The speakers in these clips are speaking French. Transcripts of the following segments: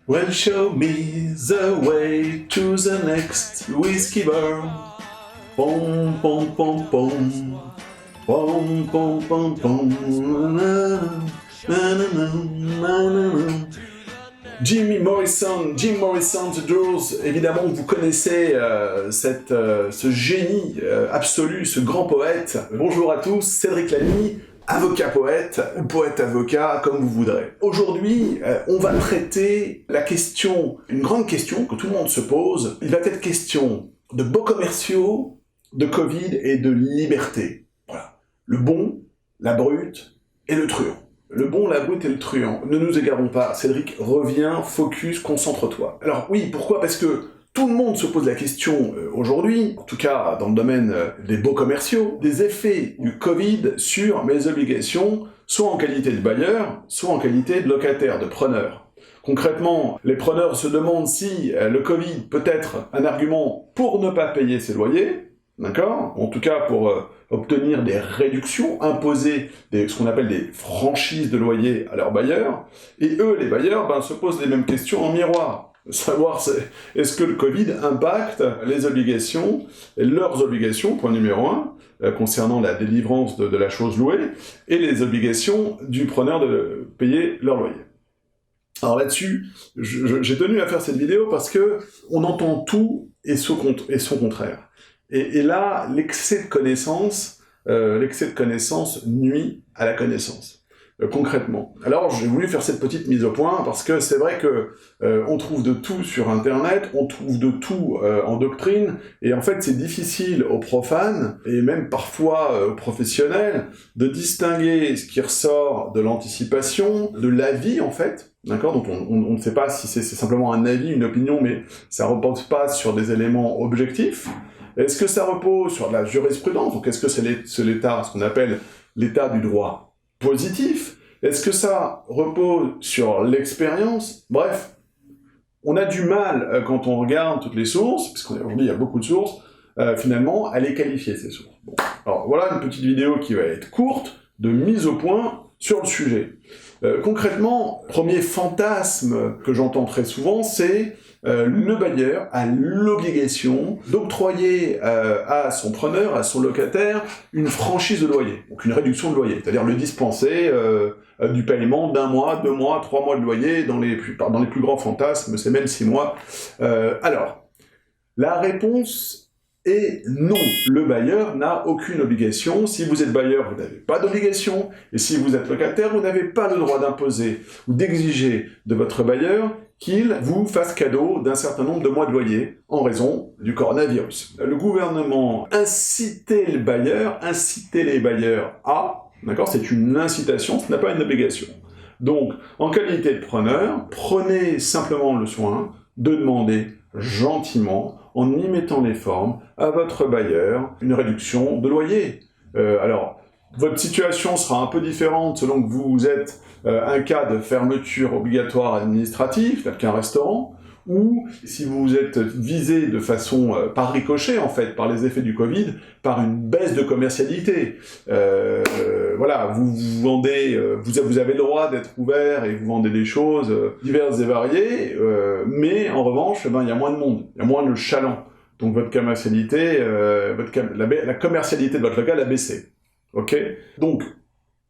Well, show me the way to the next whiskey bar. Pom pom pom pom. Pom pom pom pom. Jim Morrison, The Doors, évidemment vous connaissez ce génie absolu, ce grand poète. Bonjour à tous, Cédric Lamy, avocat-poète, ou poète-avocat, comme vous voudrez. Aujourd'hui, on va traiter la question, une grande question que tout le monde se pose. Il va être question de beaux commerciaux, de Covid et de liberté. Voilà. Le bon, la brute et le truand. Le bon, la brute et le truand. Ne nous égarons pas, Cédric, reviens, focus, concentre-toi. Alors oui, pourquoi ? Parce que tout le monde se pose la question aujourd'hui, en tout cas dans le domaine des beaux commerciaux, des effets du Covid sur mes obligations, soit en qualité de bailleur, soit en qualité de locataire, de preneur. Concrètement, les preneurs se demandent si le Covid peut être un argument pour ne pas payer ses loyers, d'accord ? En tout cas pour obtenir des réductions, imposer ce qu'on appelle des franchises de loyer à leurs bailleurs, et eux, les bailleurs, se posent les mêmes questions en miroir. Savoir est-ce que le Covid impacte les obligations, leurs obligations, point numéro 1, concernant la délivrance de la chose louée, et les obligations du preneur de payer leur loyer. Alors là-dessus, j'ai tenu à faire cette vidéo parce que on entend tout et son contraire. Et là, l'excès de connaissance nuit à la connaissance. Concrètement. Alors, j'ai voulu faire cette petite mise au point parce que c'est vrai que on trouve de tout sur Internet, on trouve de tout en doctrine, et en fait, c'est difficile aux profanes et même parfois aux professionnels de distinguer ce qui ressort de l'anticipation, de l'avis en fait. D'accord ? Donc on ne sait pas si c'est simplement un avis, une opinion, mais ça repose pas sur des éléments objectifs. Est-ce que ça repose sur de la jurisprudence ? Donc est-ce que c'est l'état, ce qu'on appelle l'état du droit positif ? Est-ce que ça repose sur l'expérience ? Bref, on a du mal, quand on regarde toutes les sources, puisqu'aujourd'hui il y a beaucoup de sources, finalement, à les qualifier, ces sources. Bon. Alors voilà une petite vidéo qui va être courte, de mise au point sur le sujet. Concrètement, premier fantasme que j'entends très souvent, c'est le bailleur a l'obligation d'octroyer à son preneur, à son locataire, une franchise de loyer, donc une réduction de loyer, c'est-à-dire le dispenser du paiement d'1 mois, 2 mois, 3 mois de loyer, dans les plus grands fantasmes, c'est même 6 mois. Alors, la réponse est non, le bailleur n'a aucune obligation. Si vous êtes bailleur, vous n'avez pas d'obligation, et si vous êtes locataire, vous n'avez pas le droit d'imposer ou d'exiger de votre bailleur qu'il vous fasse cadeau d'un certain nombre de mois de loyer en raison du coronavirus. Le gouvernement incitait les bailleurs à, d'accord, c'est une incitation, ce n'est pas une obligation. Donc, en qualité de preneur, prenez simplement le soin de demander gentiment, en y mettant les formes, à votre bailleur une réduction de loyer. Alors, votre situation sera un peu différente selon que vous êtes un cas de fermeture obligatoire administrative, tel qu'un restaurant, ou si vous êtes visé de façon par ricochet, en fait, par les effets du Covid, par une baisse de commercialité. Voilà, vous vendez, vous avez le droit d'être ouvert et vous vendez des choses diverses et variées, mais en revanche, il y a moins de monde, il y a moins de chaland. Donc votre commercialité, la commercialité de votre local a baissé. Ok ? Donc,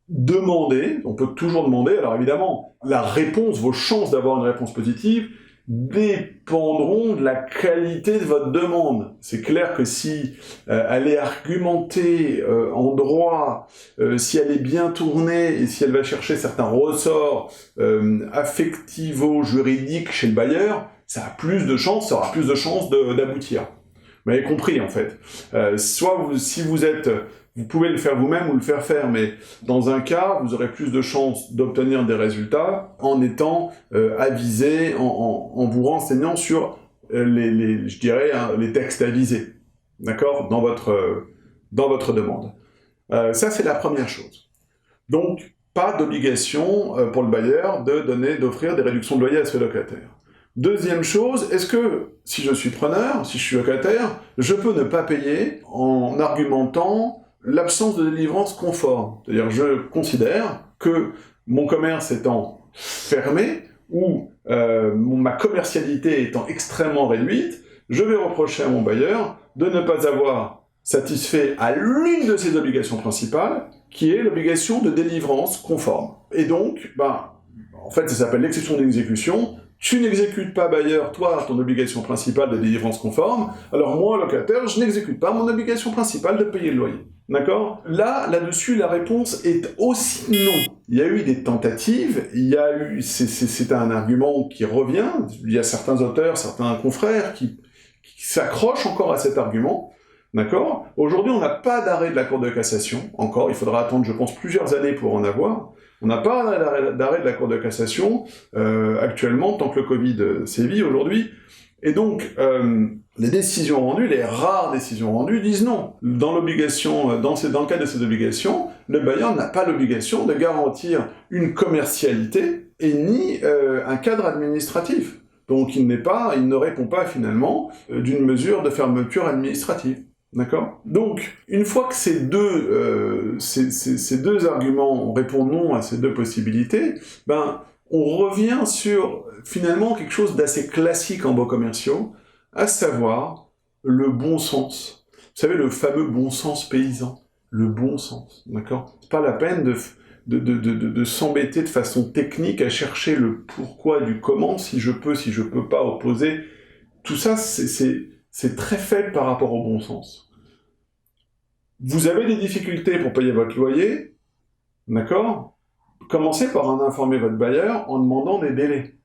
demandez, on peut toujours demander, alors évidemment, la réponse, vos chances d'avoir une réponse positive, dépendront de la qualité de votre demande. C'est clair que si elle est argumentée en droit, si elle est bien tournée et si elle va chercher certains ressorts affectivo-juridiques chez le bailleur, ça aura plus de chances d'aboutir. Vous m'avez compris en fait. Si vous pouvez le faire vous-même ou le faire faire, mais dans un cas, vous aurez plus de chances d'obtenir des résultats en étant avisé, en vous renseignant sur les textes avisés, d'accord, dans votre demande. Ça, c'est la première chose. Donc, pas d'obligation pour le bailleur d'offrir des réductions de loyer à ses locataires. Deuxième chose, est-ce que, si je suis preneur, si je suis locataire, je peux ne pas payer en argumentant l'absence de délivrance conforme. C'est-à-dire, je considère que mon commerce étant fermé, ou ma commercialité étant extrêmement réduite, je vais reprocher à mon bailleur de ne pas avoir satisfait à l'une de ses obligations principales, qui est l'obligation de délivrance conforme. Et donc, en fait, ça s'appelle l'exception d'exécution. Tu n'exécutes pas, bailleur, toi, ton obligation principale de délivrance conforme, alors moi, locataire, je n'exécute pas mon obligation principale de payer le loyer. D'accord ? Là-dessus, la réponse est aussi non. Il y a eu des tentatives, c'est un argument qui revient, il y a certains auteurs, certains confrères qui s'accrochent encore à cet argument. D'accord ? Aujourd'hui, on n'a pas d'arrêt de la Cour de cassation, encore, il faudra attendre, je pense, plusieurs années pour en avoir. On n'a pas d'arrêt de la Cour de cassation actuellement, tant que le Covid sévit aujourd'hui. Et donc, les décisions rendues, les rares décisions rendues, disent non. Dans le cadre de ces obligations, le bailleur n'a pas l'obligation de garantir une commercialité et ni un cadre administratif. Donc, il ne répond pas finalement d'une mesure de fermeture administrative. D'accord ? Donc, une fois que ces deux arguments répondent non à ces deux possibilités, on revient sur, finalement, quelque chose d'assez classique en baux commerciaux, à savoir le bon sens. Vous savez, le fameux bon sens paysan. Le bon sens, d'accord ? C'est pas la peine de s'embêter de façon technique à chercher le pourquoi du comment, si je peux pas opposer. Tout ça, c'est très faible par rapport au bon sens. Vous avez des difficultés pour payer votre loyer, d'accord ? Commencez par en informer votre bailleur en demandant des délais,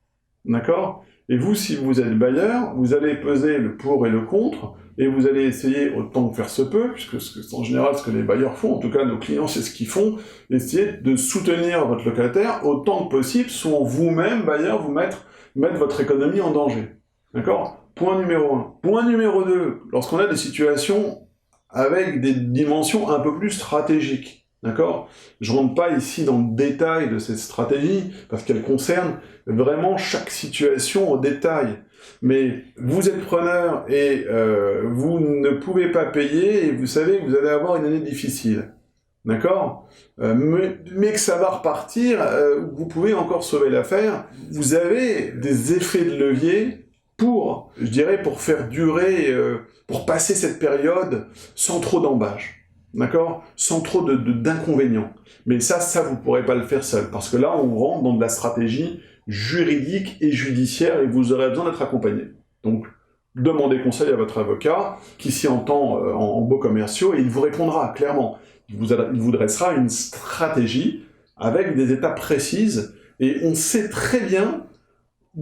d'accord ? Et vous, si vous êtes bailleur, vous allez peser le pour et le contre, et vous allez essayer, autant que faire se peut, puisque c'est en général ce que les bailleurs font, en tout cas nos clients, c'est ce qu'ils font, essayer de soutenir votre locataire autant que possible, sans vous-même, bailleur, vous mettre votre économie en danger, d'accord ? Point numéro 1. Point numéro 2, lorsqu'on a des situations avec des dimensions un peu plus stratégiques, d'accord ? Je ne rentre pas ici dans le détail de cette stratégie, parce qu'elle concerne vraiment chaque situation au détail. Mais vous êtes preneur et vous ne pouvez pas payer, et vous savez que vous allez avoir une année difficile. D'accord ? Mais que ça va repartir, vous pouvez encore sauver l'affaire. Vous avez des effets de levier pour faire durer, pour passer cette période sans trop d'embâches. D'accord ? Sans trop d'inconvénients. Mais ça, vous ne pourrez pas le faire seul, parce que là, on rentre dans de la stratégie juridique et judiciaire, et vous aurez besoin d'être accompagné. Donc, demandez conseil à votre avocat, qui s'y entend en baux commerciaux, et il vous répondra clairement. Il vous dressera une stratégie avec des étapes précises, et on sait très bien,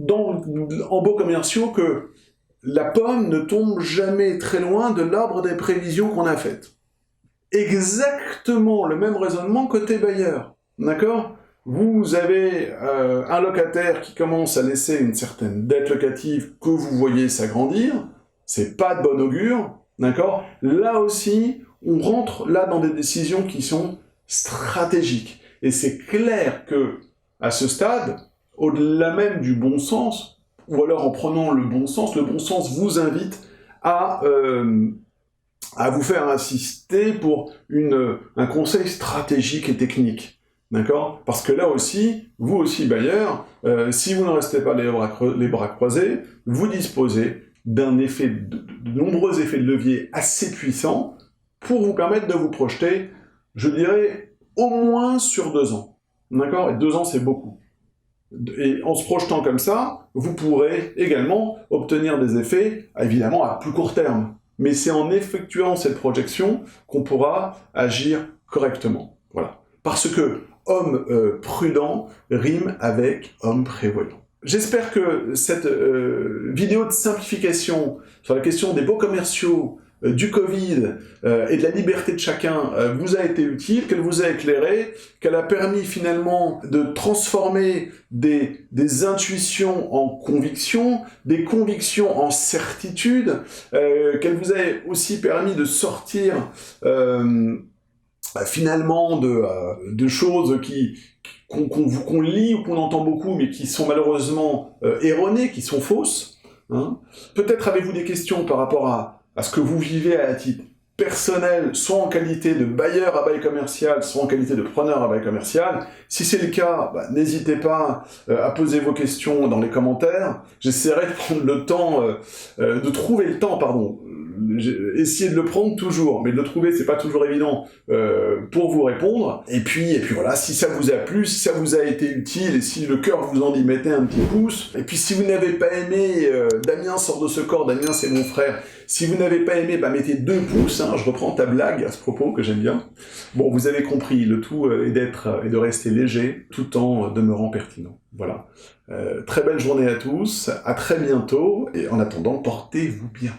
en baux commerciaux, que la pomme ne tombe jamais très loin de l'arbre des prévisions qu'on a faites. Exactement le même raisonnement côté bailleur, d'accord ? Vous avez un locataire qui commence à laisser une certaine dette locative que vous voyez s'agrandir, c'est pas de bon augure, d'accord ? Là aussi, on rentre là dans des décisions qui sont stratégiques. Et c'est clair que, à ce stade, au-delà même du bon sens, ou alors en prenant le bon sens vous invite à vous faire insister pour un conseil stratégique et technique. D'accord ? Parce que là aussi, vous aussi bailleur, si vous ne restez pas les bras croisés, vous disposez de nombreux effets de levier assez puissants pour vous permettre de vous projeter, je dirais, au moins sur 2 ans. D'accord ? Et 2 ans, c'est beaucoup. Et en se projetant comme ça, vous pourrez également obtenir des effets, évidemment, à plus court terme. Mais c'est en effectuant cette projection qu'on pourra agir correctement. Voilà. Parce que homme prudent rime avec homme prévoyant. J'espère que cette vidéo de simplification sur la question des baux commerciaux, du Covid et de la liberté de chacun vous a été utile, qu'elle vous a éclairé, qu'elle a permis finalement de transformer des intuitions en convictions, des convictions en certitudes, qu'elle vous a aussi permis de sortir finalement de choses qu'on lit ou qu'on entend beaucoup, mais qui sont malheureusement erronées, qui sont fausses. Hein. Peut-être avez-vous des questions par rapport à ce que vous vivez à titre personnel, soit en qualité de bailleur à bail commercial, soit en qualité de preneur à bail commercial. Si c'est le cas, n'hésitez pas à poser vos questions dans les commentaires. J'essaierai de prendre le temps, de trouver le temps, pardon. Essayer de le prendre toujours, mais de le trouver, c'est pas toujours évident pour vous répondre. Et puis voilà, si ça vous a plu, si ça vous a été utile, et si le cœur vous en dit, mettez un petit pouce. Et puis si vous n'avez pas aimé, Damien sort de ce corps, Damien c'est mon frère. Si vous n'avez pas aimé, mettez 2 pouces, hein, je reprends ta blague à ce propos que j'aime bien. Bon, vous avez compris, le tout est de rester léger, tout en demeurant pertinent. Voilà. Très belle journée à tous, à très bientôt, et en attendant, portez-vous bien.